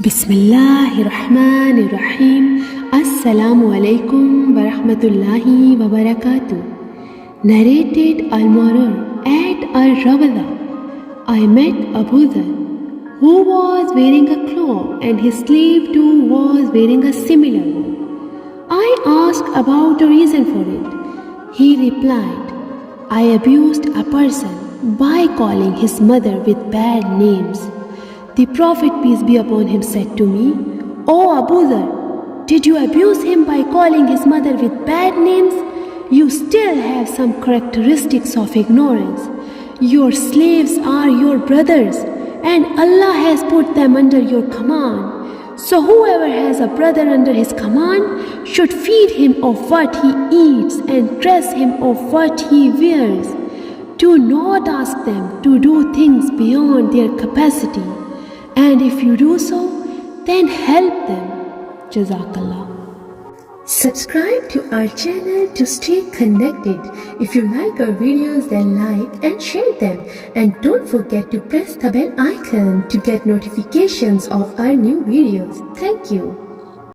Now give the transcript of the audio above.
Bismillahirrahmanirrahim. Assalamu alaikum wa rahmatullahi wa barakatuh. Narrated Al-Marur at Al-Rawada. I met Abu Dhar, who was wearing a cloak, and his slave too was wearing a similar one. I asked about the reason for it. He replied, I abused a person by calling his mother with bad names. The Prophet, peace be upon him, said to me, O Abu Dhar, did you abuse him by calling his mother with bad names? You still have some characteristics of ignorance. Your slaves are your brothers, and Allah has put them under your command. So whoever has a brother under his command should feed him of what he eats and dress him of what he wears. Do not ask them to do things beyond their capacity. And if you do so, then help them. Jazakallah. Subscribe to our channel to stay connected. If you like our videos, then like and share them. And don't forget to press the bell icon to get notifications of our new videos. Thank you.